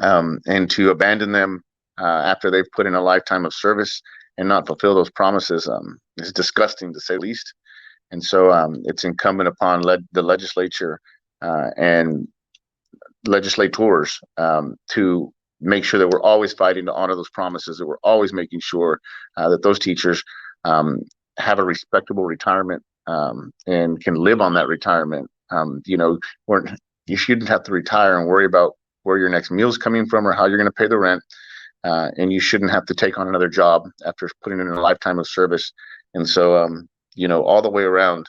And to abandon them after they've put in a lifetime of service and not fulfill those promises is disgusting, to say the least. And so it's incumbent upon the legislature and legislators to make sure that we're always fighting to honor those promises, that we're always making sure that those teachers have a respectable retirement and can live on that retirement. You shouldn't have to retire and worry about where your next meal's coming from or how you're going to pay the rent. And you shouldn't have to take on another job after putting in a lifetime of service. And so, all the way around,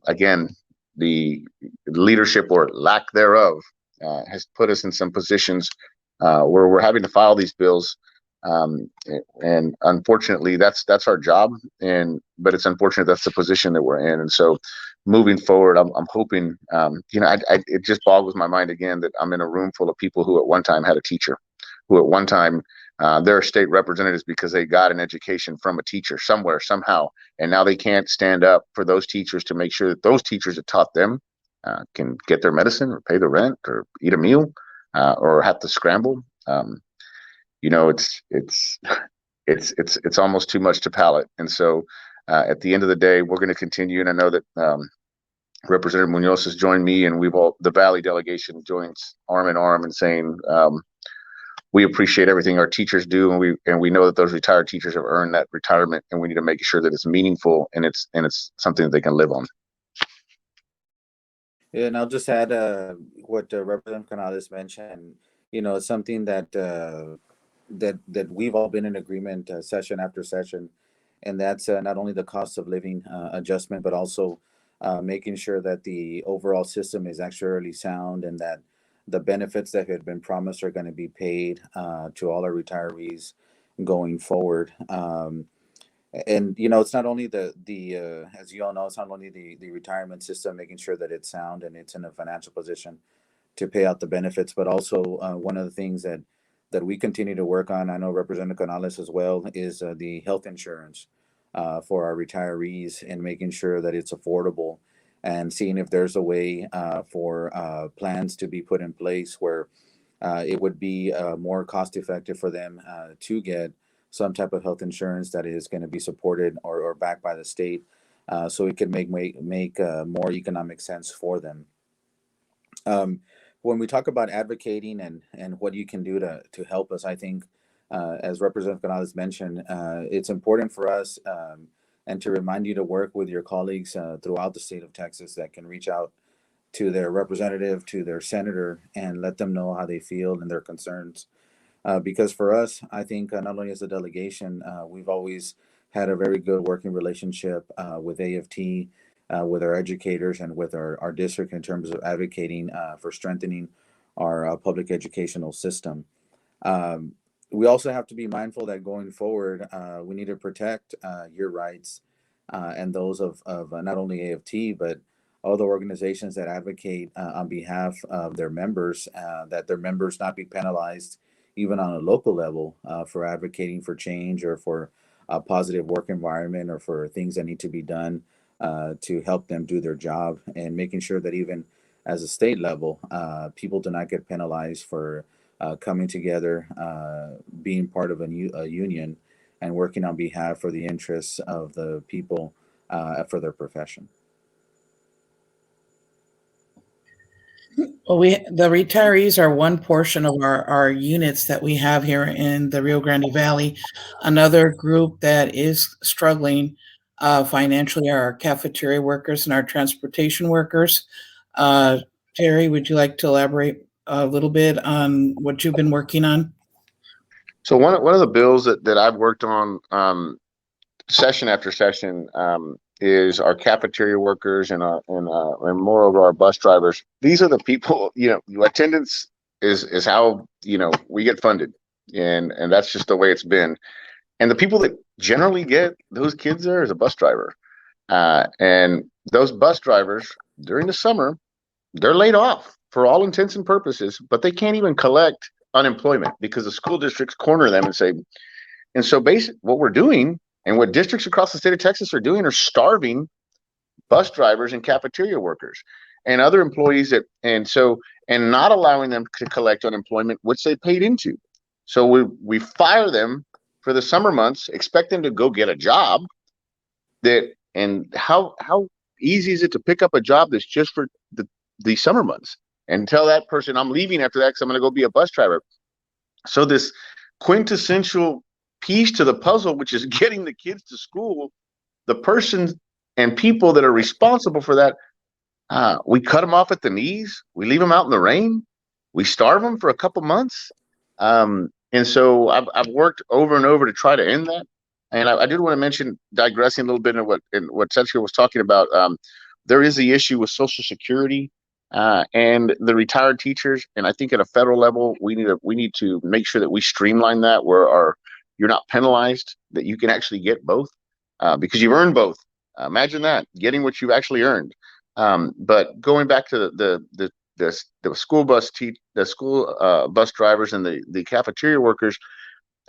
again, the leadership or lack thereof has put us in some positions where we're having to file these bills. And unfortunately, that's our job. But it's unfortunate that's the position that we're in. And so moving forward, I'm hoping, it just boggles my mind again that I'm in a room full of people who at one time had a teacher, who at one time they're state representatives because they got an education from a teacher somewhere, somehow. And now they can't stand up for those teachers to make sure that those teachers that taught them can get their medicine or pay the rent or eat a meal or have to scramble. It's almost too much to palate. And so at the end of the day, we're going to continue. And I know that Representative Munoz has joined me, and the Valley delegation joins arm in arm in saying, we appreciate everything our teachers do, and we know that those retired teachers have earned that retirement, and we need to make sure that it's meaningful and it's something that they can live on. Yeah, and I'll just add what Representative Canales mentioned. It's something that that we've all been in agreement session after session, and that's not only the cost of living adjustment, but also making sure that the overall system is actuarially sound and that the benefits that had been promised are going to be paid to all our retirees going forward. And it's not only the as you all know, it's not only the retirement system, making sure that it's sound and it's in a financial position to pay out the benefits, but also one of the things that we continue to work on, I know Representative Canales as well, is the health insurance for our retirees and making sure that it's affordable, and seeing if there's a way for plans to be put in place where it would be more cost effective for them to get some type of health insurance that is going to be supported or backed by the state, so it could make more economic sense for them. When we talk about advocating and what you can do to help us, I think, as Representative Canales mentioned, it's important for us and to remind you to work with your colleagues throughout the state of Texas that can reach out to their representative, to their senator, and let them know how they feel and their concerns. Because for us, I think not only as a delegation, we've always had a very good working relationship with AFT, with our educators, and with our district in terms of advocating for strengthening our public educational system. We also have to be mindful that going forward, we need to protect your rights and those of not only AFT, but other organizations that advocate on behalf of their members, that their members not be penalized even on a local level for advocating for change or for a positive work environment or for things that need to be done to help them do their job, and making sure that even as a state level, people do not get penalized for coming together, being part of a union, and working on behalf for the interests of the people for their profession. Well, the retirees are one portion of our units that we have here in the Rio Grande Valley. Another group that is struggling financially are our cafeteria workers and our transportation workers. Terry, would you like to elaborate a little bit on what you've been working on? So one of the bills that I've worked on session after session is our cafeteria workers and moreover our bus drivers. These are the people, attendance is how we get funded, and that's just the way it's been. And the people that generally get those kids there is a bus driver, and those bus drivers during the summer, they're laid off for all intents and purposes, but they can't even collect unemployment because the school districts corner them and say. And so basically what we're doing, and what districts across the state of Texas are doing, are starving bus drivers and cafeteria workers and other employees and not allowing them to collect unemployment, which they paid into. So we fire them for the summer months, expect them to go get a job and how easy is it to pick up a job that's just for the summer months and tell that person I'm leaving after that because I'm going to go be a bus driver. So this quintessential piece to the puzzle, which is getting the kids to school, the person and people that are responsible for that, we cut them off at the knees. We leave them out in the rain. We starve them for a couple months. And so I've worked over and over to try to end that. And I did want to mention, digressing a little bit in what Sergio was talking about, there is the issue with Social Security and the retired teachers. And I think at a federal level, we need to make sure that we streamline that where you're not penalized, that you can actually get both because you've earned both. Imagine that, getting what you've actually earned. But going back to the school bus bus drivers and the cafeteria workers,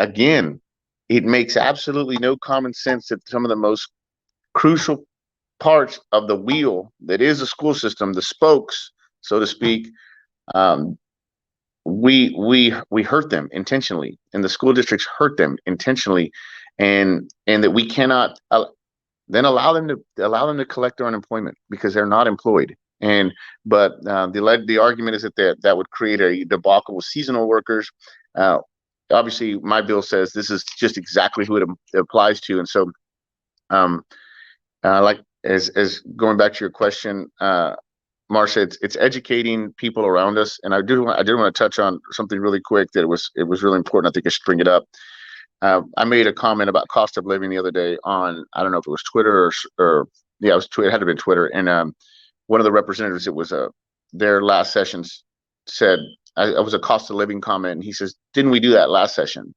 again, it makes absolutely no common sense that some of the most crucial parts of the wheel that is the school system, the spokes, so to speak, we hurt them intentionally, and the school districts hurt them intentionally, and that we cannot then allow them to collect their unemployment because they're not employed. But the argument is that would create a debacle with seasonal workers. Obviously, my bill says this is just exactly who it applies to, and so like as going back to your question, Marcia, it's educating people around us, and I did want to touch on something really quick that it was really important. I think I should bring it up. I made a comment about cost of living the other day on, I don't know if it was Twitter or yeah, it had to have been Twitter, and one of the representatives, it was their last sessions said it was a cost of living comment, and he says, "Didn't we do that last session?"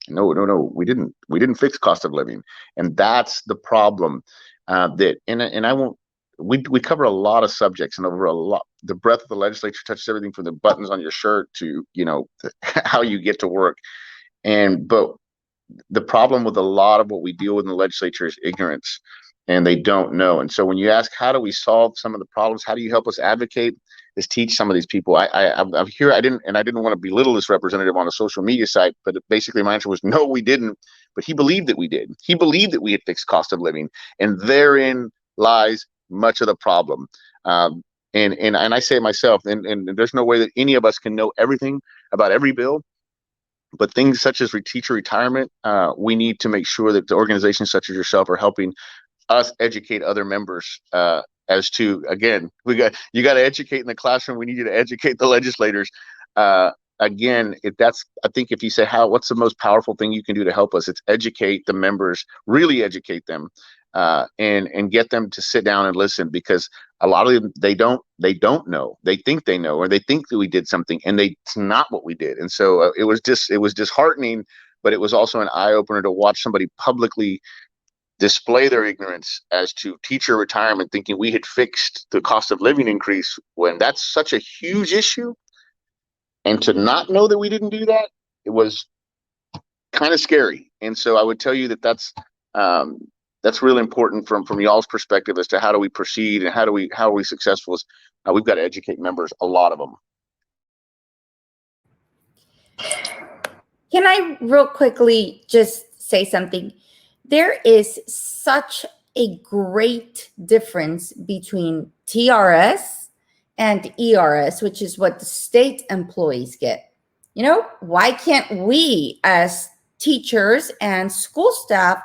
No, we didn't. We didn't fix cost of living, and that's the problem. And I won't. We cover a lot of subjects, and over a lot, the breadth of the legislature touches everything from the buttons on your shirt to how you get to work. But the problem with a lot of what we deal with in the legislature is ignorance, and they don't know. And so when you ask, how do we solve some of the problems? How do you help us advocate? Is teach some of these people. I'm here. I didn't want to belittle this representative on a social media site, but basically my answer was no, we didn't. But he believed that we did. He believed that we had fixed cost of living, and therein lies much of the problem. And I say it myself, and there's no way that any of us can know everything about every bill. But things such as teacher retirement, we need to make sure that the organizations such as yourself are helping us educate other members as to, again, you got to educate in the classroom. We need you to educate the legislators. Again, I think if you say what's the most powerful thing you can do to help us, it's educate the members, really educate them, and get them to sit down and listen, because a lot of them, they don't know. They think they know, or they think that we did something, and it's not what we did. And so it was disheartening, but it was also an eye opener to watch somebody publicly display their ignorance as to teacher retirement, thinking we had fixed the cost of living increase when that's such a huge issue. And to not know that we didn't do that, it was kind of scary. And so I would tell you that's That's really important from y'all's perspective as to how do we proceed and how are we successful. We've got to educate members, a lot of them. Can I real quickly just say something? There is such a great difference between TRS and ERS, which is what the state employees get. You know, why can't we as teachers and school staff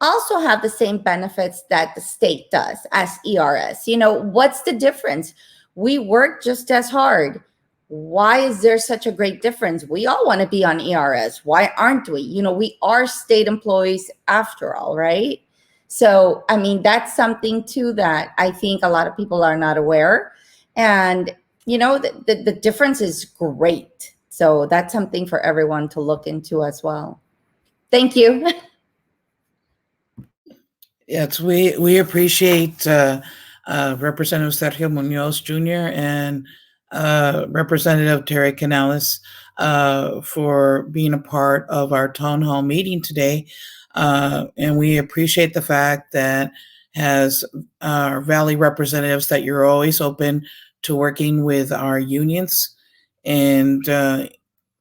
also have the same benefits that the state does as ERS? You know, what's the difference? We work just as hard. Why is there such a great difference? We all want to be on ERS. Why aren't we? You know, we are state employees after all, right? So, I mean, that's something too that I think a lot of people are not aware. And, you know, the difference is great. So that's something for everyone to look into as well. Thank you. Yes, we appreciate Representative Sergio Munoz Jr. and Representative Terry Canales for being a part of our town hall meeting today. And we appreciate the fact that as our Valley representatives that you're always open to working with our unions. And,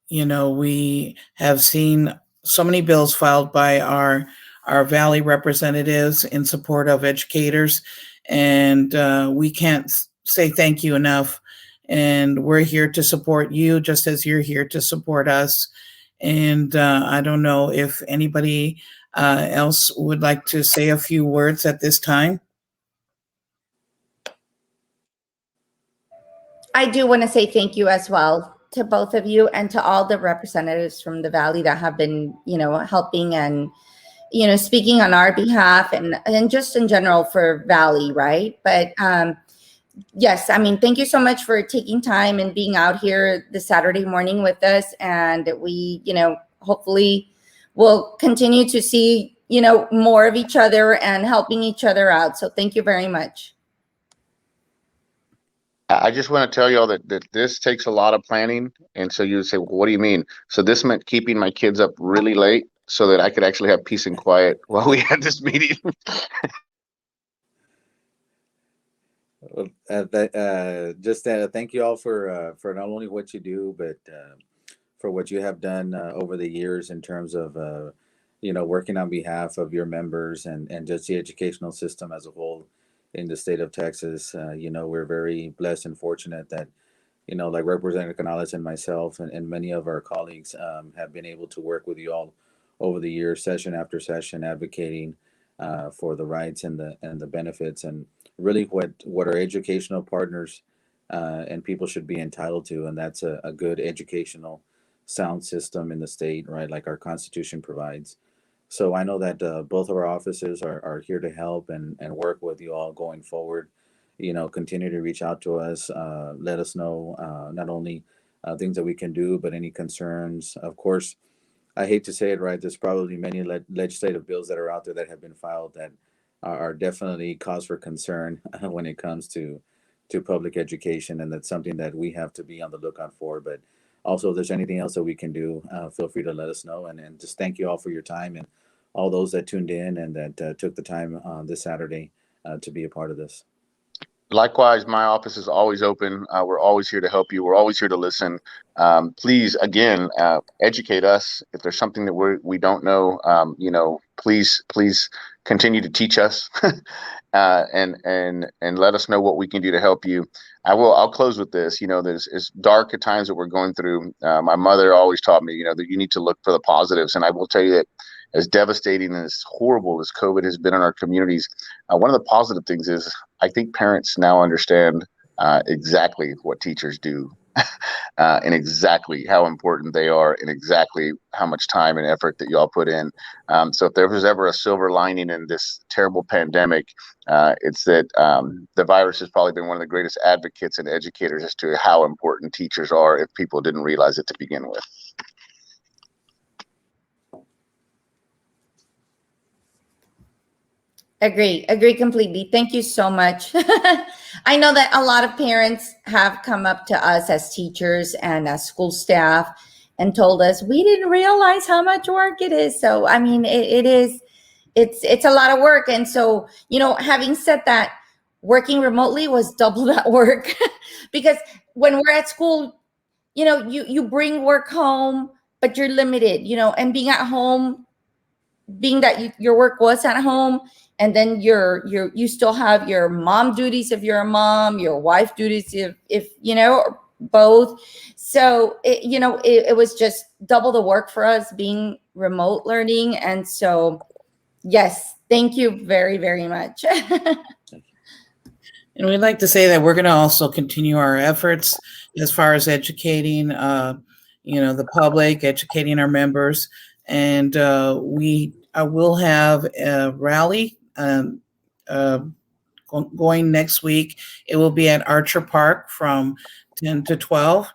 you know, we have seen so many bills filed by our Valley representatives in support of educators. And we can't say thank you enough. And we're here to support you just as you're here to support us. And I don't know if anybody else would like to say a few words at this time. I do want to say thank you as well to both of you and to all the representatives from the Valley that have been, you know, helping and, you know, speaking on our behalf and just in general for Valley, right? But yes, I mean, thank you so much for taking time and being out here this Saturday morning with us. And we, you know, hopefully we'll continue to see, you know, more of each other and helping each other out. So thank you very much. I just want to tell y'all that this takes a lot of planning. And so you would say, well, what do you mean? So this meant keeping my kids up really late so that I could actually have peace and quiet while we had this meeting. Thank you all for not only what you do, but for what you have done over the years in terms of you know, working on behalf of your members and just the educational system as a whole in the state of Texas. You know, we're very blessed and fortunate that, you know, like Representative Canales and myself and many of our colleagues have been able to work with you all over the years, session after session, advocating for the rights and the benefits and really what our educational partners and people should be entitled to. And that's a good educational sound system in the state, right? Like our Constitution provides. So I know that both of our offices are here to help and work with you all going forward. You know, continue to reach out to us. Let us know not only things that we can do, but any concerns. Of course, I hate to say it, right? There's probably many legislative bills that are out there that have been filed that are definitely cause for concern when it comes to public education, and that's something that we have to be on the lookout for. But also, if there's anything else that we can do, feel free to let us know. And just thank you all for your time and all those that tuned in and that took the time this Saturday to be a part of this. Likewise, my office is always open. We're always here to help you. We're always here to listen. Please, again, educate us. If there's something that we don't know, you know, please continue to teach us and let us know what we can do to help you. I'll close with this. You know, it's dark at times that we're going through. My mother always taught me, you know, that you need to look for the positives. And I will tell you that as devastating and as horrible as COVID has been in our communities, one of the positive things is I think parents now understand exactly what teachers do and exactly how important they are and exactly how much time and effort that y'all put in. So if there was ever a silver lining in this terrible pandemic, it's that the virus has probably been one of the greatest advocates and educators as to how important teachers are if people didn't realize it to begin with. Agree completely. Thank you so much. I know that a lot of parents have come up to us as teachers and as school staff and told us we didn't realize how much work it is. So, I mean, it is, it's a lot of work. And so, having said that, working remotely was double that work because when we're at school, you bring work home, but you're limited, and being at home, being that your work was at home, and then you still have your mom duties if you're a mom, your wife duties if both. So it was just double the work for us being remote learning. And so yes, thank you very, very much. And we'd like to say that we're going to also continue our efforts as far as educating, the public, educating our members, and we will have a rally going next week. It will be at Archer Park from 10 to 12.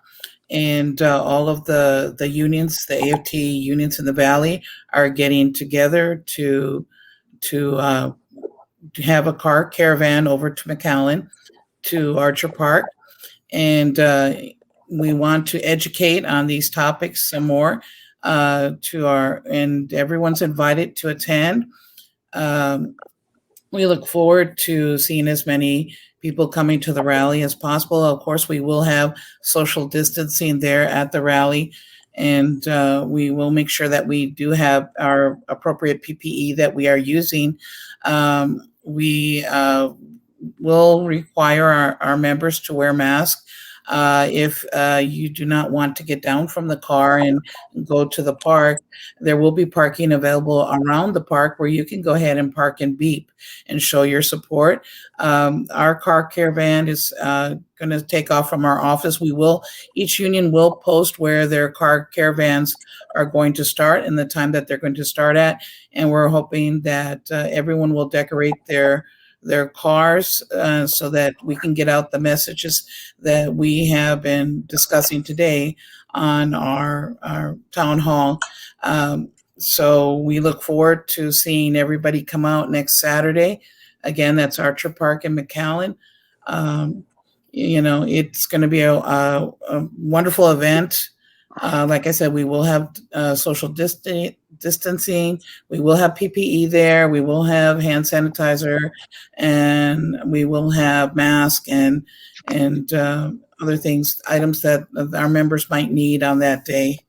And all of the unions, the AFT unions in the Valley, are getting together to have a car caravan over to McAllen, to Archer Park. And we want to educate on these topics some more and everyone's invited to attend. We look forward to seeing as many people coming to the rally as possible. Of course, we will have social distancing there at the rally, and we will make sure that we do have our appropriate PPE that we are using. We will require our members to wear masks. If you do not want to get down from the car and go to the park, there will be parking available around the park where you can go ahead and park and beep and show your support. Our car caravan is going to take off from our office. Each union will post where their car caravans are going to start and the time that they're going to start at. And we're hoping that everyone will decorate their cars so that we can get out the messages that we have been discussing today on our town hall. So we look forward to seeing everybody come out next Saturday. Again, that's Archer Park in McAllen. It's going to be a wonderful event. Like I said, we will have social distancing. We will have PPE there. We will have hand sanitizer, and we will have masks and other things, items that our members might need on that day.